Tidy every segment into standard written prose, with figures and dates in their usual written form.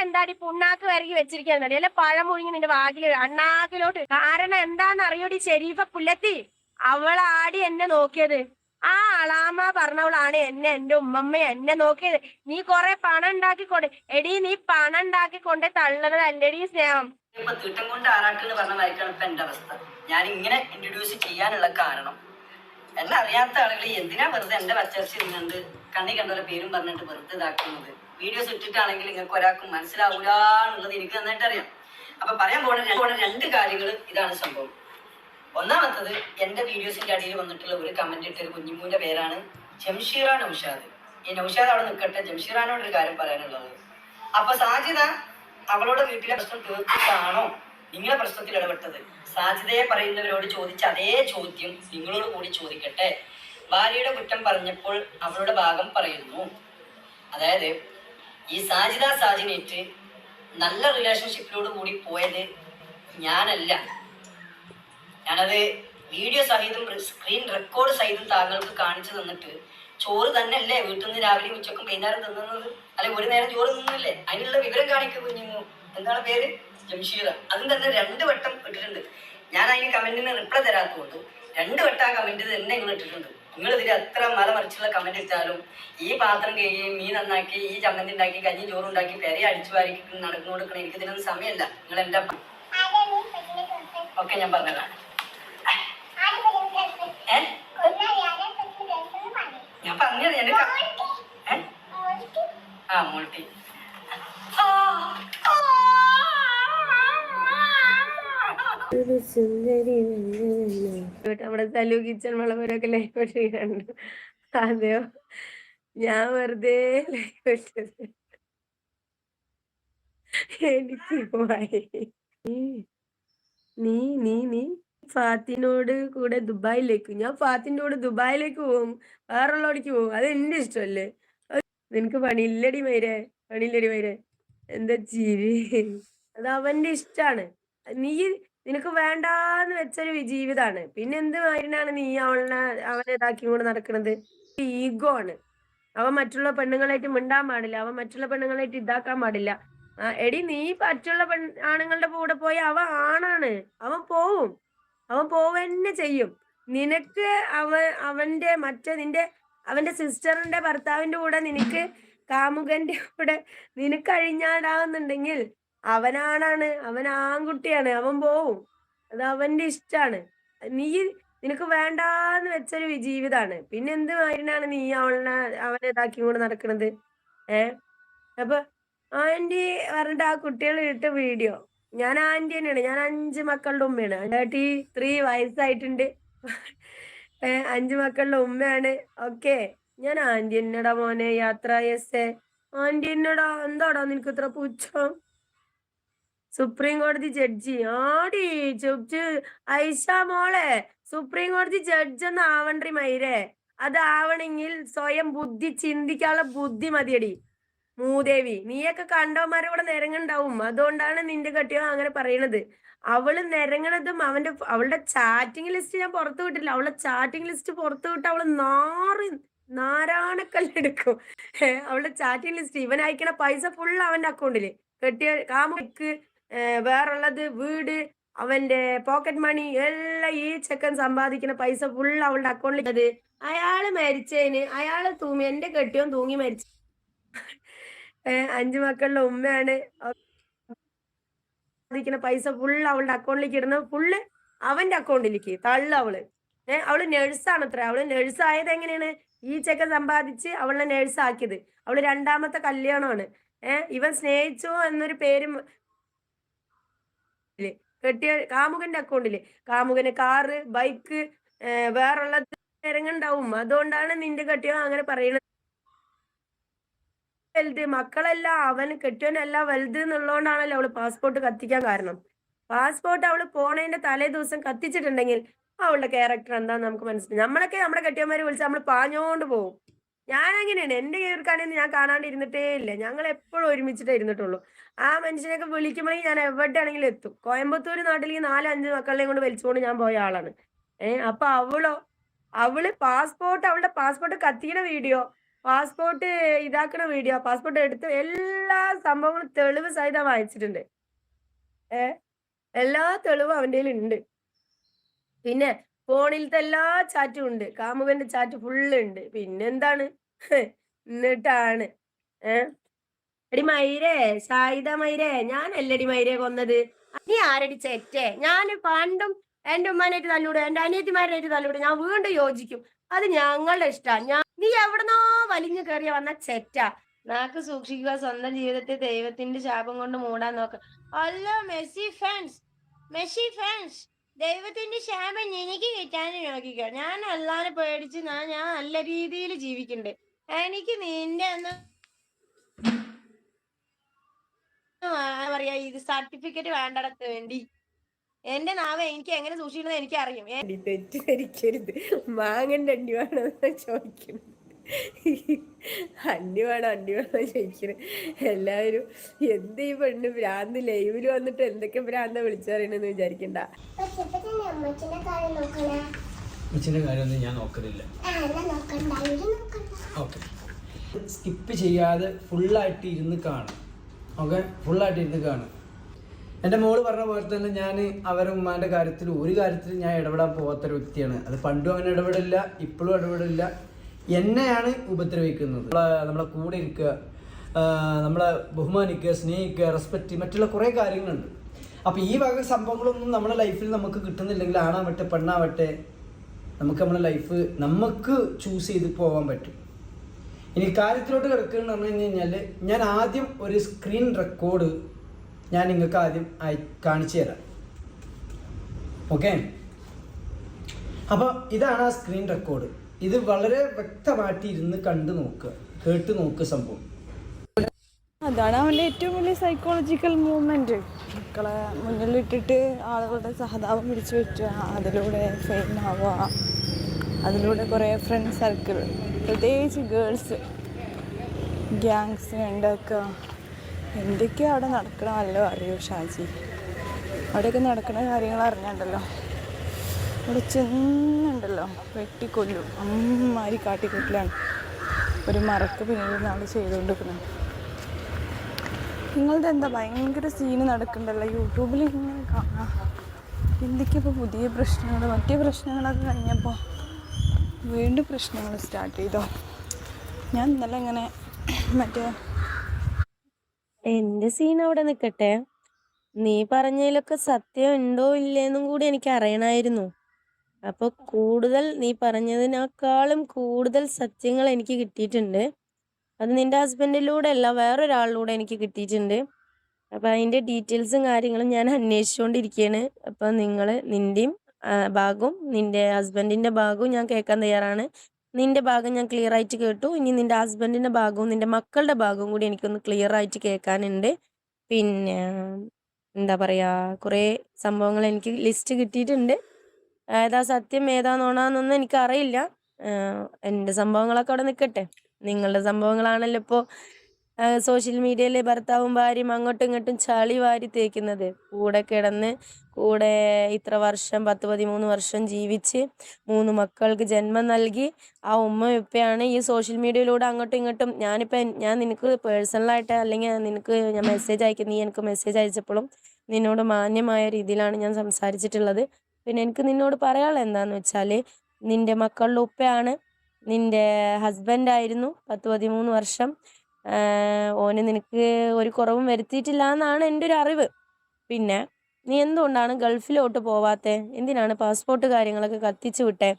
എന്താടി പുണ്ണാക്ക് വരകി വെച്ചിരിക്കുന്നത് അല്ലെ പഴം മുഴുങ്ങി നിന്റെ വാകില് അണ്ണാക്കിലോട്ട്. കാരണം എന്താന്ന് അറിയോടി ഷെരീഫ പുല്ലത്തി, അവളാടി എന്നെ നോക്കിയത്. ആ അളാമ പറഞ്ഞവളാണ് എന്റെ ഉമ്മമ്മ എന്നെ നോക്കിയത്. നീ കൊറേ പണം ഉണ്ടാക്കിക്കൊണ്ട് എടി, നീ പണം ഉണ്ടാക്കിക്കൊണ്ട് തള്ളതല്ലടി സ്നേഹം. ഇപ്പൊ തീട്ടം കൊണ്ട് ആറാട്ട് എന്ന് പറഞ്ഞ വായിക്കാണ് ഇപ്പൊ എന്റെ അവസ്ഥ. ഞാൻ ഇങ്ങനെ ഇൻട്രൊഡ്യൂസ് ചെയ്യാനുള്ള കാരണം, എന്നെ അറിയാത്ത ആളുകൾ എന്തിനാ വെറുതെ എന്റെ പച്ചർച്ച നിന്നുണ്ട് കണ്ണി കണ്ടവരെ പേരും പറഞ്ഞിട്ട് വെറുതെ ഇതാക്കുന്നത്. വീഡിയോസ് ഇട്ടിട്ടാണെങ്കിൽ നിങ്ങൾക്ക് ഒരാൾക്കും മനസ്സിലാവൂല എന്നുള്ളത് എനിക്ക് നന്നായിട്ട് അറിയാം. അപ്പൊ പറയാൻ പോണ രണ്ട് കാര്യങ്ങൾ ഇതാണ് സംഭവം. ഒന്നാമത്തത്, എന്റെ വീഡിയോസിന്റെ അടിയിൽ വന്നിട്ടുള്ള ഒരു കമന്റ് ഇട്ടൊരു കുഞ്ഞിമൂന്റെ പേരാണ് ജംഷീറ നൗഷാദ്. ഈ നൗഷാദ് അവിടെ നിൽക്കട്ടെ, ജംഷീറാനോട് ഒരു കാര്യം പറയാനുള്ളത്. അപ്പൊ സാജിദ അവളുടെ വീട്ടിലെ പ്രശ്നം തീർത്തിട്ടാണോ നിങ്ങളെ പ്രശ്നത്തിൽ ഇടപെട്ടത്? സാജിദയെ പറയുന്നവരോട് ചോദിച്ച അതേ ചോദ്യം നിങ്ങളോട് കൂടി ചോദിക്കട്ടെ. ഭാര്യയുടെ കുറ്റം പറഞ്ഞപ്പോൾ അവളുടെ ഭാഗം പറയുന്നു. അതായത് ഈ സാജിദ സാജിനേറ്റ് നല്ല റിലേഷൻഷിപ്പിലോട് കൂടി പോയത് ഞാനല്ല. ഞാനത് വീഡിയോ സഹിതം സ്ക്രീൻ റെക്കോർഡ് സഹിതം താങ്കൾക്ക് കാണിച്ചു തന്നിട്ട്, ചോറ് തന്നെ അല്ലേ വീട്ടിൽ നിന്ന് രാവിലെയും ഉച്ചക്കും വൈകുന്നേരം തിന്നുന്നത്, അല്ലെ ഒരു നേരം ചോറ് തിന്നുന്നില്ലേ, അതിനുള്ള വിവരം കാണിക്കുക കുഞ്ഞിമു. എന്താണ് പേര്? ജംഷീറ. അതും തന്നെ 2 വട്ടം ഇട്ടിട്ടുണ്ട്. ഞാൻ അതിന് കമന്റിന് റിപ്ലൈ തരാത്തതുകൊണ്ട് 2 വട്ടം ആ കമന്റ് തന്നെ നിങ്ങൾ ഇട്ടിട്ടുണ്ട്. നിങ്ങൾ ഇതിൽ എത്ര മലമറിച്ചുള്ള കമന്റ് ഇട്ടാലും ഈ പാത്രം കഴിയുകയും മീൻ നന്നാക്കി ഈ ചമ്മന്തി ഉണ്ടാക്കി കഞ്ഞി ചോറുണ്ടാക്കി പെരയെ അടിച്ചു വാരി നടന്നു കൊടുക്കണം. എനിക്ക് ഇതിനൊന്നും സമയമല്ല. നിങ്ങൾ എന്റെ ഒക്കെ ഞാൻ പറഞ്ഞതാണ്. ഞാൻ പറഞ്ഞത് ആ മോൾട്ടി നമ്മുടെ സലു കിച്ചൺ വളവരൊക്കെ ലൈഫ് ഇട്ടിട്ടുണ്ട്. അതെയോ, ഞാൻ വെറുതെ ലൈഫ് ഇട്ടത്. എനിക്ക് നീ നീ നീ ഫാത്തിനോട് കൂടെ ദുബായിലേക്ക്, ഞാൻ ഫാത്തിൻ്റെ കൂടെ ദുബായിലേക്ക് പോകും, വേറുള്ളോടേക്ക് പോകും. അത് എന്റെ ഇഷ്ടമല്ലേ. നിനക്ക് പണിയില്ലടി മൈരെ, പണിയില്ലടി മൈരെ. എന്താ ചിരി? അത് അവന്റെ ഇഷ്ടാണ്. നിനക്ക് വേണ്ടാന്ന് വെച്ചൊരു ജീവിതാണ്. പിന്നെ എന്ത് മൈരനാണ് നീ അവനെ ഇതാക്കി കൊണ്ട് നടക്കുന്നത്? ഈഗോ ആണ്. അവൻ മറ്റുള്ള പെണ്ണുങ്ങളായിട്ട് മിണ്ടാൻ പാടില്ല, അവൻ മറ്റുള്ള പെണ്ണുങ്ങളായിട്ട് ഇതാക്കാൻ പാടില്ല. എടി, നീ മറ്റുള്ള ആണുങ്ങളുടെ കൂടെ പോയി അവൻ ആണാണ്, അവൻ പോവും, അവൻ പോവന്നെ ചെയ്യും. നിനക്ക് അവന്റെ സിസ്റ്ററിന്റെ ഭർത്താവിന്റെ കൂടെ നിനക്ക് കാമുകന്റെ കൂടെ നിനക്ക് അഴിഞ്ഞാടാവുന്നുണ്ടെങ്കിൽ അവനാണാണ്, അവൻ ആൺകുട്ടിയാണ്, അവൻ പോവും. അത് അവന്റെ ഇഷ്ടാണ്. നിനക്ക് വേണ്ടാന്ന് വെച്ചൊരു ജീവിതാണ്. പിന്നെ എന്ത് മൈരനാണ് നീ അവനെ ഇതാക്കി കൊണ്ട് നടക്കുന്നത്? അപ്പൊ ആന്റി പറഞ്ഞിട്ട് ആ കുട്ടികൾ ഇട്ട വീഡിയോ, ഞാൻ ആന്റി തന്നെയാണ്, ഞാൻ 5 മക്കളുടെ ഉമ്മയാണ്. 33 വയസ്സായിട്ടുണ്ട്. 5 മക്കളുടെ ഉമ്മയാണ്. ഓക്കെ, ഞാൻ ആന്റി എന്നടാ മോനെ. യാത്ര യെസ് ആന്റി എന്നടാ. എന്താടാ നിനക്ക് ഇത്ര പുച്ഛം? സുപ്രീം കോടതി ജഡ്ജി ആടി ഐഷ മോളെ, സുപ്രീം കോടതി ജഡ്ജ് ഒന്നും ആവണ്ടി മൈരെ. അതാവണെങ്കിൽ സ്വയം ബുദ്ധി ചിന്തിക്കാനുള്ള ബുദ്ധി മതിയടി മൂദേവി. നീയൊക്കെ കണ്ടവന്മാരെ കൂടെ നിരങ്ങുണ്ടാവും, അതുകൊണ്ടാണ് നിന്റെ കെട്ടിയോ അങ്ങനെ പറയണത്. അവള് നിരങ്ങണതും അവളുടെ ചാറ്റിംഗ് ലിസ്റ്റ് ഞാൻ പുറത്തു വിട്ടില്ല. അവളുടെ ചാറ്റിംഗ് ലിസ്റ്റ് പുറത്തു വിട്ട് അവള് നാരാണക്കല്ലെടുക്കും. അവളുടെ ചാറ്റിംഗ് ലിസ്റ്റ്, ഇവൻ അയക്കണ പൈസ ഫുൾ അവന്റെ അക്കൗണ്ടില്. കെട്ടിയ കാമുക്ക്, വേറുള്ളത് വീട്, അവന്റെ പോക്കറ്റ് മണി എല്ലാം ഈ ചെക്കൻ സമ്പാദിക്കുന്ന പൈസ ഫുൾ അവളുടെ അക്കൗണ്ടിൽ. അയാള് മരിച്ചതിന് അയാള് എന്റെ കെട്ടിയോൻ തൂങ്ങി മരിച്ചു. 5 മക്കളുടെ ഉമ്മയാണ്. പൈസ ഫുൾ അവളുടെ അക്കൗണ്ടിലേക്ക് ഇടുന്നത്, ഫുള്ള് അവന്റെ അക്കൗണ്ടിലേക്ക് തള്ള അവള്. അവള് നഴ്സാണ് അത്ര. അവള് നഴ്സ് ആയത് എങ്ങനെയാണ്? ഈ ചെക്കൻ സമ്പാദിച്ച് അവളെ നഴ്സ് ആക്കിയത്. അവള് 2ാമത്തെ കല്യാണമാണ്. ഇവൻ സ്നേഹിച്ചോ എന്നൊരു പേരും കെട്ടിയ കാമുകന്റെ അക്കൗണ്ടില്. കാമുകന് കാറ്, ബൈക്ക്, വേറുള്ളത് ഇറങ്ങുണ്ടാവും. അതുകൊണ്ടാണ് നിന്റെ കെട്ടിയോ അങ്ങനെ പറയുന്നത്. വലുത് മക്കളെല്ലാം അവന് കെട്ടിയോനെല്ലാം വലുത് എന്നുള്ളതുകൊണ്ടാണല്ലോ അവള് പാസ്പോർട്ട് കത്തിക്കാൻ കാരണം. പാസ്പോർട്ട് അവള് പോണതിന്റെ തലേ ദിവസം കത്തിച്ചിട്ടുണ്ടെങ്കിൽ അവളുടെ ക്യാരക്ടർ എന്താന്ന് നമുക്ക് മനസ്സിലാവും. നമ്മളൊക്കെ നമ്മുടെ കെട്ടിയന്മാരെ വിളിച്ച് നമ്മൾ പാഞ്ഞോണ്ട് പോകും. ഞാൻ അങ്ങനെയാണ്. എന്റെ കേൾക്കാനെന്ന് ഞാൻ കാണാണ്ട് ഇരുന്നിട്ടേ ഇല്ല. ഞങ്ങൾ എപ്പോഴും ഒരുമിച്ചിട്ടേ ഇരുന്നിട്ടുള്ളൂ. ആ മനുഷ്യനെയൊക്കെ വിളിക്കുമ്പോഴേക്കും ഞാൻ എവിടെയാണെങ്കിലും എത്തും. കോയമ്പത്തൂർ നാട്ടിലേക്ക് 4-5 മക്കളെയും കൊണ്ട് വലിച്ചുകൊണ്ട് ഞാൻ പോയ ആളാണ്. അപ്പൊ അവളുടെ പാസ്പോർട്ട് കത്തിയുടെ വീഡിയോ പാസ്പോർട്ട് ഇതാക്കണ വീഡിയോ, പാസ്പോർട്ട് എടുത്ത് എല്ലാ സംഭവങ്ങളും തെളിവ് സഹിതം വായിച്ചിട്ടുണ്ട്. എല്ലാ തെളിവും അവന്റെ ഉണ്ട്. പിന്നെ ഫോണിലത്തെ എല്ലാ ചാറ്റും ഉണ്ട്. കാമുകന്റെ ചാറ്റ് ഫുള്ള് ഉണ്ട്. പിന്നെന്താണ്? എന്നിട്ടാണ് എടി മൈരേ, ഷാഹിദ മൈരേ, ഞാനല്ലടി മൈരേ കൊന്നത്. നീ ആരടി ചെറ്റേ? ഞാൻ പണ്ടും എന്റെ ഉമ്മാനായിട്ട് തല്ലൂടെ, എന്റെ അനിയത്തിമാരായിട്ട് തല്ലൂടെ, ഞാൻ വീണ്ടും യോജിക്കും. അത് ഞങ്ങളുടെ ഇഷ്ടാ. നീ എവിടുന്നോ വലിഞ്ഞു കയറിയ വന്ന ചെറ്റാ. നാക്ക് സൂക്ഷിക്കുക, സ്വന്തം ജീവിതത്തെ ദൈവത്തിന്റെ ശാപം കൊണ്ട് മൂടാൻ നോക്ക. അല്ല മെസ്സി ഫാൻസ് ദൈവത്തിന്റെ ശാപം എനിക്ക് കിട്ടാനും നോക്കിക്കോ. ഞാൻ അല്ലാതെ പേടിച്ച് ഞാൻ നല്ല രീതിയിൽ ജീവിക്കണ്ട്. എനിക്ക് നിന്റെ ഒന്ന് പറയാ, ഇത് സർട്ടിഫിക്കറ്റ് വേണ്ടടത്ത് വേണ്ടി എന്റെ നാവ് എനിക്ക് എങ്ങനെ സൂക്ഷിക്കുന്നത് എനിക്ക് അറിയും. തെറ്റിദ്ധരിക്കരുത്. മാങ്ങന്റെ അണ്ടി വേണോ ചോദിക്കണം. അണ്ടി വേണോ ചോദിക്കണം. എല്ലാവരും എന്ത് ഈ പെണ്ണ് ഭ്രാന്ത് ലൈവില് വന്നിട്ട് എന്തൊക്കെ ഭ്രാന്ത വിളിച്ചറിയണെന്ന് വിചാരിക്കണ്ട. അമ്മച്ചിന്റെ കാര്യമൊന്നും ഞാൻ നോക്കലില്ല. ഓക്കെ, സ്കിപ്പ് ചെയ്യാതെ ഫുള്ളായിട്ട് ഇരുന്ന് കാണും. ഓക്കെ, ഫുള്ളായിട്ട് ഇരുന്ന് കാണും. എൻ്റെ മോള് പറഞ്ഞ പോലെ തന്നെ ഞാൻ അവരുടെ ഉമ്മാൻ്റെ കാര്യത്തിൽ ഒരു കാര്യത്തിൽ ഞാൻ ഇടപെടാൻ പോകാത്തൊരു വ്യക്തിയാണ്. അത് പണ്ടും അങ്ങനെ ഇടപെടില്ല, ഇപ്പോഴും ഇടപെടില്ല. എന്നെയാണ് ഉപദ്രവിക്കുന്നത്. നമ്മളെ കൂടെ ഇരിക്കുക, നമ്മളെ ബഹുമാനിക്കുക, സ്നേഹിക്കുക, റെസ്പെക്റ്റ്, മറ്റുള്ള കുറേ കാര്യങ്ങളുണ്ട്. അപ്പോൾ ഈ വക സംഭവങ്ങളൊന്നും നമ്മുടെ ലൈഫിൽ നമുക്ക് കിട്ടുന്നില്ലെങ്കിൽ, ആണാവട്ടെ പെണ്ണാവട്ടെ, നമുക്ക് നമ്മുടെ ലൈഫ് നമുക്ക് ചൂസ് ചെയ്ത് പോകാൻ പറ്റും. ഇനി കാര്യത്തിലോട്ട് കിടക്കുകയെന്ന് പറഞ്ഞു കഴിഞ്ഞാൽ, ഞാൻ ആദ്യം ഒരു സ്ക്രീൻ റെക്കോർഡ് ഞാൻ നിങ്ങൾക്ക് ആദ്യം കാണിച്ചു തരാം. ഓക്കെ, അപ്പോൾ ഇതാണ് ആ സ്ക്രീൻ റെക്കോർഡ്. ഇത് വളരെ വ്യക്തമായിട്ട് ഇരുന്ന് കണ്ടു നോക്കുക, കേട്ട് നോക്കുക സംഭവം. അതാണ് അവൻ്റെ ഏറ്റവും വലിയ സൈക്കോളജിക്കൽ മൂവ്മെൻറ്റ്. മക്കളെ മുന്നിലിട്ടിട്ട് ആളുകളുടെ സഹതാപം പിടിച്ചു പറ്റുക, അതിലൂടെ ഫെയിം ആവുക, അതിലൂടെ കുറേ ഫ്രണ്ട് സർക്കിൾ, പ്രത്യേകിച്ച് ഗേൾസ് ഗ്യാങ്സ് ഉണ്ടാക്കുക. എന്തൊക്കെയാണ് അവിടെ നടക്കണമല്ലോ അറിയോ ഷാജി? അവിടെയൊക്കെ നടക്കുന്ന കാര്യങ്ങൾ അറിഞ്ഞാണ്ടല്ലോ, അവിടെ ചെന്നുണ്ടല്ലോ വെട്ടിക്കൊല്ലും. അമ്മാരി കാട്ടിക്കൊല്ലാണ് ഒരു മറക്ക് പിന്നീട് നാൾ ചെയ്തുകൊണ്ടിരിക്കുന്നത്. നിങ്ങളുടെ എന്താ ഭയങ്കര സീന് നടക്കണ്ടല്ലോ യൂട്യൂബിൽ ഇങ്ങനെ കാണാം. എന്തൊക്കെയപ്പോൾ പുതിയ പ്രശ്നങ്ങൾ, മറ്റേ പ്രശ്നങ്ങളൊക്കെ കഴിഞ്ഞപ്പോൾ വീണ്ടും പ്രശ്നങ്ങൾ സ്റ്റാർട്ട് ചെയ്തോ? ഞാൻ ഇന്നലെ ഇങ്ങനെ മറ്റേ എന്റെ സീൻ അവിടെ നിക്കട്ടെ. നീ പറഞ്ഞതിലൊക്കെ സത്യം ഉണ്ടോ ഇല്ലേന്നും കൂടി എനിക്ക് അറിയണമായിരുന്നു. അപ്പൊ കൂടുതൽ നീ പറഞ്ഞതിനേക്കാളും കൂടുതൽ സത്യങ്ങൾ എനിക്ക് കിട്ടിയിട്ടുണ്ട്. അത് നിന്റെ ഹസ്ബൻഡിലൂടെ അല്ല, വേറൊരാളിലൂടെ എനിക്ക് കിട്ടിയിട്ടുണ്ട്. അപ്പൊ അതിന്റെ ഡീറ്റെയിൽസും കാര്യങ്ങളും ഞാൻ അന്വേഷിച്ചുകൊണ്ടിരിക്കുകയാണ്. അപ്പൊ നിന്റെയും ഭാഗവും നിന്റെ ഹസ്ബൻഡിന്റെ ഭാഗവും ഞാൻ കേൾക്കാൻ തയ്യാറാണ്. നിന്റെ ഭാഗം ഞാൻ ക്ലിയർ ആയിട്ട് കേട്ടു. ഇനി നിന്റെ ഹസ്ബൻഡിന്റെ ഭാഗവും നിന്റെ മക്കളുടെ ഭാഗവും കൂടി എനിക്കൊന്ന് ക്ലിയർ ആയിട്ട് കേൾക്കാനുണ്ട്. പിന്നെ എന്താ പറയാ, കുറേ സംഭവങ്ങൾ എനിക്ക് ലിസ്റ്റ് കിട്ടിയിട്ടുണ്ട്. ഏതാ സത്യം ഏതാ നോണാന്നൊന്നും എനിക്കറിയില്ല. എൻ്റെ സംഭവങ്ങളൊക്കെ അവിടെ നിൽക്കട്ടെ. നിങ്ങളുടെ സംഭവങ്ങളാണല്ലോ ഇപ്പോൾ സോഷ്യൽ മീഡിയയിൽ ഭർത്താവും ഭാര്യയും അങ്ങോട്ടും ഇങ്ങോട്ടും ചളി വാരി തേക്കുന്നത്. കൂടെ കിടന്ന് കൂടെ ഇത്ര വർഷം 10-13 വർഷം ജീവിച്ച് 3 മക്കൾക്ക് ജന്മം നൽകി ആ ഉമ്മ ഉപ്പയാണ് ഈ സോഷ്യൽ മീഡിയയിലൂടെ അങ്ങോട്ടും ഇങ്ങോട്ടും. ഞാൻ നിനക്ക് പേഴ്സണലായിട്ട് അല്ലെങ്കിൽ നിനക്ക് ഞാൻ മെസ്സേജ് അയക്കും, നീ എനിക്ക് മെസ്സേജ് അയച്ചപ്പോഴും നിന്നോട് മാന്യമായ രീതിയിലാണ് ഞാൻ സംസാരിച്ചിട്ടുള്ളത്. പിന്നെ എനിക്ക് നിന്നോട് പറയാനുള്ളത് എന്താണെന്ന് വെച്ചാൽ, നിൻ്റെ മക്കളുടെ ഉപ്പയാണ്, നിൻ്റെ ഹസ്ബൻഡായിരുന്നു 10-13 വർഷം. ഓന് നിനക്ക് ഒരു കുറവും വരുത്തിയിട്ടില്ല എന്നാണ് എൻ്റെ ഒരു അറിവ്. പിന്നെ നീ എന്തുകൊണ്ടാണ് ഗൾഫിലോട്ട് പോവാത്തെ? എന്തിനാണ് പാസ്പോർട്ട് കാര്യങ്ങളൊക്കെ കത്തിച്ച് വിട്ടേ?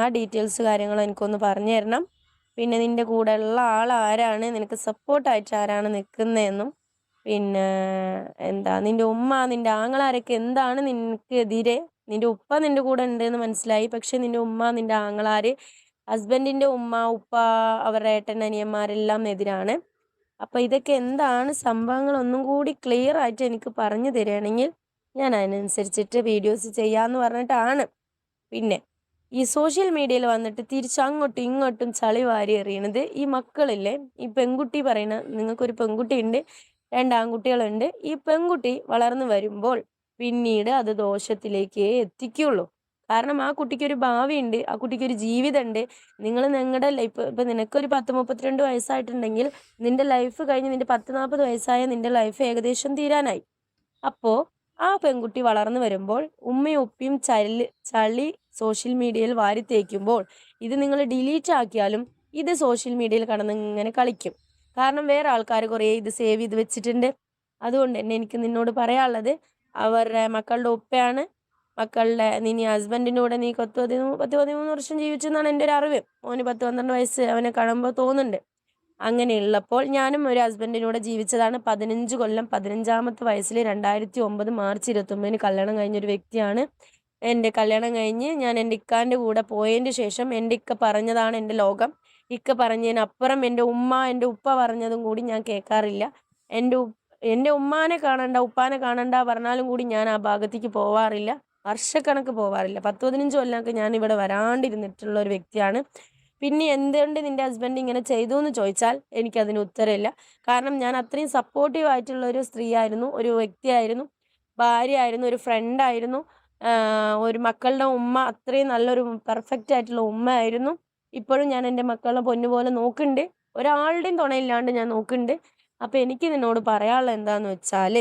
ആ ഡീറ്റെയിൽസ് കാര്യങ്ങൾ എനിക്കൊന്ന് പറഞ്ഞു തരണം. പിന്നെ നിൻ്റെ കൂടെ ഉള്ള ആളാരാണ്, നിനക്ക് സപ്പോർട്ടായിട്ട് ആരാണ് നിൽക്കുന്നതെന്നും, പിന്നെ എന്താ നിൻ്റെ ഉമ്മ നിൻ്റെ ആങ്ങളാരൊക്കെ എന്താണ് നിനക്കെതിരെ? നിൻ്റെ ഉപ്പ നിൻ്റെ കൂടെ ഉണ്ടെന്ന് മനസ്സിലായി, പക്ഷെ നിൻ്റെ ഉമ്മ നിൻ്റെ ആങ്ങളാര്, ഹസ്ബൻഡിൻ്റെ ഉമ്മ ഉപ്പ, അവരുടെ ഏട്ടൻ അനിയന്മാരെല്ലാം എതിരാണ്. അപ്പം ഇതൊക്കെ എന്താണ് സംഭവങ്ങൾ ഒന്നും കൂടി ക്ലിയർ ആയിട്ട് എനിക്ക് പറഞ്ഞു തരികയാണെങ്കിൽ ഞാൻ അതിനനുസരിച്ചിട്ട് വീഡിയോസ് ചെയ്യാമെന്ന് പറഞ്ഞിട്ടാണ്. പിന്നെ ഈ സോഷ്യൽ മീഡിയയിൽ വന്നിട്ട് തിരിച്ചങ്ങോട്ടും ഇങ്ങോട്ടും ചളി വാരി എറിയണത് ഈ മക്കളില്ലേ, ഈ പെൺകുട്ടി പറയുന്ന, നിങ്ങൾക്കൊരു പെൺകുട്ടിയുണ്ട്, 2 ആൺകുട്ടികളുണ്ട്. ഈ പെൺകുട്ടി വളർന്നു വരുമ്പോൾ പിന്നീട് അത് ദോഷത്തിലേക്കേ എത്തിക്കുള്ളൂ. കാരണം ആ കുട്ടിക്കൊരു ഭാവിയുണ്ട്, ആ കുട്ടിക്കൊരു ജീവിതമുണ്ട്. നിങ്ങൾ നിങ്ങളുടെ ലൈഫ് ഇപ്പം നിനക്കൊരു 10-32 വയസ്സായിട്ടുണ്ടെങ്കിൽ നിന്റെ ലൈഫ് കഴിഞ്ഞ് നിന്റെ 10-40 വയസ്സായ നിന്റെ ലൈഫ് ഏകദേശം തീരാനായി. അപ്പോൾ ആ പെൺകുട്ടി വളർന്നു വരുമ്പോൾ ഉമ്മയും ഉപ്പയും ചളി സോഷ്യൽ മീഡിയയിൽ വാരി തേക്കുമ്പോൾ ഇത് നിങ്ങൾ ഡിലീറ്റ് ആക്കിയാലും ഇത് സോഷ്യൽ മീഡിയയിൽ കടന്ന് ഇങ്ങനെ കളിക്കും. കാരണം വേറെ ആൾക്കാർ കുറേ ഇത് സേവ് ചെയ്ത് വെച്ചിട്ടുണ്ട്. അതുകൊണ്ട് തന്നെ എനിക്ക് നിന്നോട് പറയാനുള്ളത്, അവരുടെ മക്കളുടെ ഉപ്പയാണ്, മക്കളുടെ നീ ഹസ്ബൻഡിൻ്റെ കൂടെ നീ 10-13 വർഷം ജീവിച്ചെന്നാണ് എൻ്റെ ഒരു അറിവ്. മോന് 10-12 വയസ്സ് അവനെ കാണുമ്പോൾ തോന്നുന്നുണ്ട്. അങ്ങനെയുള്ളപ്പോൾ ഞാനും ഒരു ഹസ്ബൻഡിനൂടെ ജീവിച്ചതാണ് 15 കൊല്ലം. 15ാമത്തെ വയസ്സിൽ 2009 മാർച്ച് 29 കല്യാണം കഴിഞ്ഞൊരു വ്യക്തിയാണ്. എൻ്റെ കല്യാണം കഴിഞ്ഞ് ഞാൻ എൻ്റെ ഇക്കാൻ്റെ കൂടെ പോയതിന് ശേഷം എൻ്റെ ഇക്ക പറഞ്ഞതാണ് എൻ്റെ ലോകം. ഇക്ക പറഞ്ഞതിനപ്പുറം എൻ്റെ ഉമ്മ എൻ്റെ ഉപ്പ പറഞ്ഞതും കൂടി ഞാൻ കേൾക്കാറില്ല. എൻ്റെ ഉമ്മാനെ കാണണ്ട ഉപ്പാനെ കാണണ്ട പറഞ്ഞാലും കൂടി ഞാൻ ആ ഭാഗത്തേക്ക് പോവാറില്ല, വർഷക്കണക്ക് പോവാറില്ല. 10-15 കൊല്ലമൊക്കെ ഞാൻ ഇവിടെ വരാണ്ടിരുന്നിട്ടുള്ള ഒരു വ്യക്തിയാണ്. പിന്നെ എന്തുകൊണ്ട് നിൻ്റെ ഹസ്ബൻഡ് ഇങ്ങനെ ചെയ്തു എന്ന് ചോദിച്ചാൽ എനിക്കതിന് ഉത്തരമില്ല. കാരണം ഞാൻ അത്രയും സപ്പോർട്ടീവ് ആയിട്ടുള്ള ഒരു സ്ത്രീയായിരുന്നു, ഒരു വ്യക്തിയായിരുന്നു, ഭാര്യയായിരുന്നു, ഒരു ഫ്രണ്ടായിരുന്നു, ഒരു മക്കളുടെ ഉമ്മ, അത്രയും നല്ലൊരു പെർഫെക്റ്റ് ആയിട്ടുള്ള ഉമ്മ ആയിരുന്നു. ഇപ്പോഴും ഞാൻ എൻ്റെ മക്കളെ പൊന്നുപോലെ നോക്കുന്നുണ്ട്, ഒരാളുടെയും തുണയില്ലാണ്ട് ഞാൻ നോക്കുന്നുണ്ട്. അപ്പോൾ എനിക്ക് നിന്നോട് പറയാനുള്ളത് എന്താണെന്ന് വെച്ചാൽ,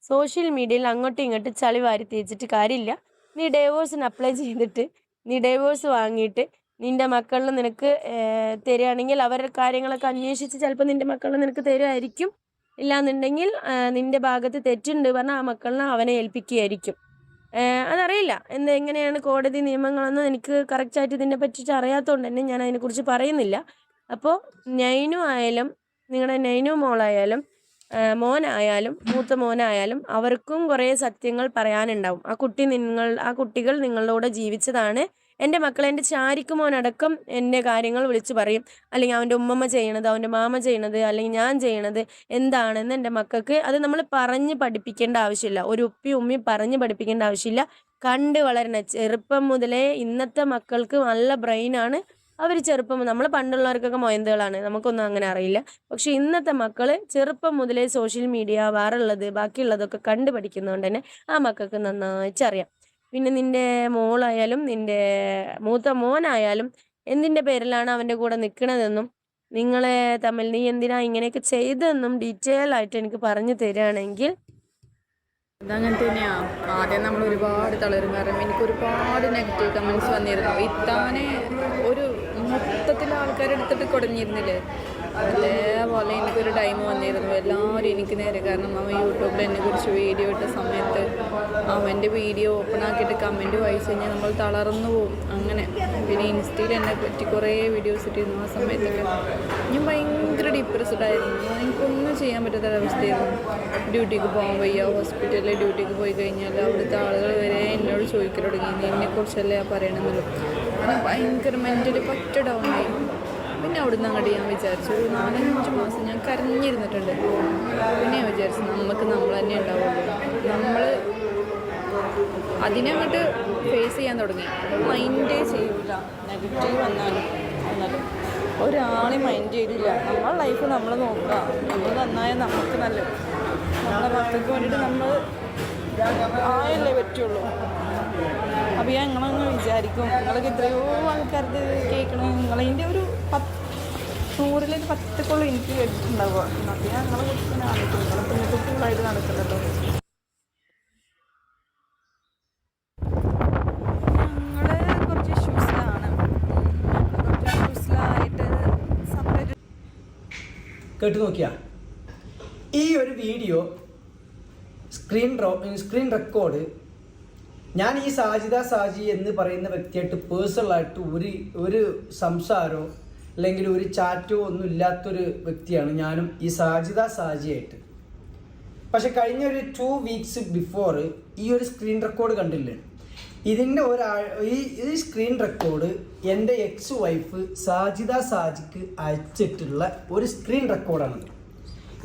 സോഷ്യൽ മീഡിയയിൽ അങ്ങോട്ടും ഇങ്ങോട്ടും ചളി വാരി തേച്ചിട്ട് കാര്യമില്ല. നീ ഡൈവോഴ്സിന് അപ്ലൈ ചെയ്തിട്ട് നീ ഡൈവോഴ്സ് വാങ്ങിയിട്ട് നിൻ്റെ മക്കളിൽ നിനക്ക് തരികയാണെങ്കിൽ അവരുടെ കാര്യങ്ങളൊക്കെ അന്വേഷിച്ച് ചിലപ്പോൾ നിൻ്റെ മക്കളിൽ നിനക്ക് തരുമായിരിക്കും. ഇല്ലാന്നുണ്ടെങ്കിൽ നിൻ്റെ ഭാഗത്ത് തെറ്റുണ്ട് പറഞ്ഞാൽ ആ മക്കളിനെ അവനെ ഏൽപ്പിക്കുകയായിരിക്കും. അതറിയില്ല എങ്ങനെയാണ് കോടതി നിയമങ്ങളെന്ന് എനിക്ക് കറക്റ്റായിട്ട് ഇതിനെ പറ്റിയിട്ട് അറിയാത്തതുകൊണ്ട് തന്നെ ഞാൻ അതിനെക്കുറിച്ച് പറയുന്നില്ല. അപ്പോൾ നൈനു ആയാലും നിങ്ങളുടെ നൈനു മോളായാലും മോനായാലും മൂത്ത മോനായാലും അവർക്കും കുറേ സത്യങ്ങൾ പറയാനുണ്ടാവും. ആ കുട്ടികൾ നിങ്ങളുടെ കൂടെ ജീവിച്ചതാണ്. എൻ്റെ മക്കൾ, എൻ്റെ ചാരിക്ക് മോനടക്കം എൻ്റെ കാര്യങ്ങൾ വിളിച്ച് പറയും. അല്ലെങ്കിൽ അവൻ്റെ ഉമ്മമ്മ ചെയ്യണത്, അവൻ്റെ മാമ ചെയ്യണത്, അല്ലെങ്കിൽ ഞാൻ ചെയ്യണത് എന്താണെന്ന് എൻ്റെ മക്കൾക്ക് അത് നമ്മൾ പറഞ്ഞ് പഠിപ്പിക്കേണ്ട ആവശ്യമില്ല. ഒരു ഉപ്പയും ഉമ്മയും പറഞ്ഞ് പഠിപ്പിക്കേണ്ട ആവശ്യമില്ല. കണ്ട് വളരണ ചെറുപ്പം മുതലേ ഇന്നത്തെ മക്കൾക്ക് നല്ല ബ്രെയിനാണ്. അവർ ചെറുപ്പം, നമ്മൾ പണ്ടുള്ളവർക്കൊക്കെ മൊയന്തുകളാണ്, നമുക്കൊന്നും അങ്ങനെ അറിയില്ല. പക്ഷെ ഇന്നത്തെ മക്കൾ ചെറുപ്പം മുതലേ സോഷ്യൽ മീഡിയ വേറുള്ളത് ബാക്കിയുള്ളതൊക്കെ കണ്ടു പഠിക്കുന്നതുകൊണ്ട് തന്നെ ആ മക്കൾക്ക് നന്നായിട്ടറിയാം. പിന്നെ നിൻ്റെ മോളായാലും നിൻ്റെ മൂത്ത മോനായാലും എന്തിൻ്റെ പേരിലാണ് അവൻ്റെ കൂടെ നിൽക്കണതെന്നും നിങ്ങളെ തമ്മിൽ നീ എന്തിനാ ഇങ്ങനെയൊക്കെ ചെയ്തതെന്നും ഡീറ്റെയിൽ ആയിട്ട് എനിക്ക് പറഞ്ഞു തരികയാണെങ്കിൽ. അതങ്ങനെ തന്നെയാണ്. ആദ്യം നമ്മൾ ഒരുപാട് തളരും, കാരണം എനിക്ക് ഒരുപാട് നെഗറ്റീവ് കമൻറ്റ്സ് വന്നിരുന്നു. ഇത്താനെ ഒരു മൊത്തത്തിൽ ആൾക്കാരെടുത്തിട്ട് കുടഞ്ഞിരുന്നില്ലേ, അതേപോലെ എനിക്കൊരു ടൈം വന്നിരുന്നു എല്ലാവരും എനിക്ക് നേരെ. കാരണം അവൻ യൂട്യൂബിൽ എന്നെക്കുറിച്ച് വീഡിയോ ഇട്ട സമയത്ത് അവൻ്റെ വീഡിയോ ഓപ്പൺ ആക്കിയിട്ട് കമൻറ്റ് വായിച്ച് കഴിഞ്ഞാൽ നമ്മൾ തളർന്നു പോകും. അങ്ങനെ പിന്നെ ഇൻസ്റ്റയിൽ എന്നെ പറ്റി കുറേ വീഡിയോസ് ഇട്ടിരുന്നു. ആ സമയത്തൊക്കെ ഞാൻ ഭയങ്കര ഡിപ്രസ്ഡ് ആയിരുന്നു. എനിക്കൊന്നും ചെയ്യാൻ പറ്റാത്തൊരവസ്ഥയായിരുന്നു. ഡ്യൂട്ടിക്ക് പോകാൻ വയ്യ. ഹോസ്പിറ്റലിൽ ഡ്യൂട്ടിക്ക് പോയി കഴിഞ്ഞാൽ അവിടുത്തെ ആളുകൾ വരെ എന്നോട് ചോദിക്കാൻ തുടങ്ങി, എന്നെക്കുറിച്ചല്ലേ പറയണമെന്നുള്ളൂ. അങ്ങനെ ഭയങ്കര മെൻ്റലി പറ്റ ഡൗൺ ആയി. പിന്നെ അവിടുന്ന് അങ്ങോട്ട് ഞാൻ വിചാരിച്ചു, ഒരു 4-5 മാസം ഞാൻ കരഞ്ഞിരുന്നിട്ടുണ്ട്. പിന്നെ ഞാൻ വിചാരിച്ചു നമുക്ക് നമ്മൾ തന്നെ ഉണ്ടാവുള്ളൂ. നമ്മൾ അതിനങ്ങോട്ട് ഫേസ് ചെയ്യാൻ തുടങ്ങി. മൈൻഡേ ചെയ്യില്ല, നെഗറ്റീവ് വന്നാലും ഒരാളെയും മൈൻഡ് ചെയ്തില്ല. നമ്മളെ ലൈഫ് നമ്മൾ നോക്കുക, നമ്മൾ നന്നായാൽ നമുക്ക് നല്ലത്. നമ്മളെ മക്കൾക്ക് വേണ്ടിയിട്ട് നമ്മൾ ആയല്ലേ പറ്റുള്ളൂ. അപ്പോൾ ഞാൻ നിങ്ങളങ്ങ് വിചാരിക്കും, നിങ്ങൾക്ക് എത്രയോ ആൾക്കാർക്ക് കേൾക്കണം, നിങ്ങളതിൻ്റെ ഒരു 100-ൽ 10 എനിക്ക് കേട്ടിട്ടുണ്ടാവുക. അപ്പോൾ ഞാൻ നിങ്ങളെ കുറിച്ച് തന്നെ ആലോചിക്കും, നിങ്ങളെ പെൺകുട്ടികളായിട്ട് നടക്കുന്നുണ്ടോ. ഞങ്ങൾ കുറച്ച് ഇഷ്യൂസിലാണ്, സെപ്പറേറ്റ്. കേട്ട് നോക്കിയാ ഈ ഒരു വീഡിയോ സ്ക്രീൻ റെക്കോർഡ് ഞാൻ ഈ സാജി എന്ന് പറയുന്ന വ്യക്തിയായിട്ട് പേഴ്സണലായിട്ട് ഒരു സംസാരമോ അല്ലെങ്കിൽ ഒരു ചാറ്റോ ഒന്നും ഇല്ലാത്തൊരു വ്യക്തിയാണ് ഞാനും ഈ സാജിയായിട്ട്. പക്ഷെ കഴിഞ്ഞ ഒരു 2 വീക്സ് ബിഫോർ ഈ ഒരു സ്ക്രീൻ റെക്കോർഡ് കണ്ടില്ലേ, ഇതിൻ്റെ ഈ സ്ക്രീൻ റെക്കോർഡ് എൻ്റെ എക്സ് വൈഫ് സാജിക്ക് അയച്ചിട്ടുള്ള ഒരു സ്ക്രീൻ റെക്കോർഡാണ്.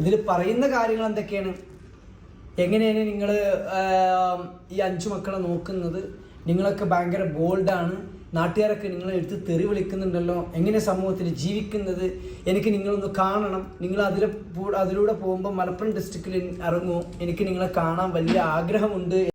ഇതിൽ പറയുന്ന കാര്യങ്ങൾ എന്തൊക്കെയാണ്, എങ്ങനെയാണ് നിങ്ങൾ ഈ 5 മക്കളെ നോക്കുന്നത്, നിങ്ങളൊക്കെ ഭയങ്കര ബോൾഡാണ്, നാട്ടുകാരൊക്കെ നിങ്ങളെ എടുത്ത് തെറി വിളിക്കുന്നുണ്ടല്ലോ, എങ്ങനെ സമൂഹത്തിൽ ജീവിക്കുന്നത്, എനിക്ക് നിങ്ങളൊന്ന് കാണണം, നിങ്ങൾ അതിലൂടെ പോകുമ്പോൾ മലപ്പുറം ഡിസ്ട്രിക്റ്റിൽ ഇറങ്ങുമോ, എനിക്ക് നിങ്ങളെ കാണാൻ വലിയ ആഗ്രഹമുണ്ട്.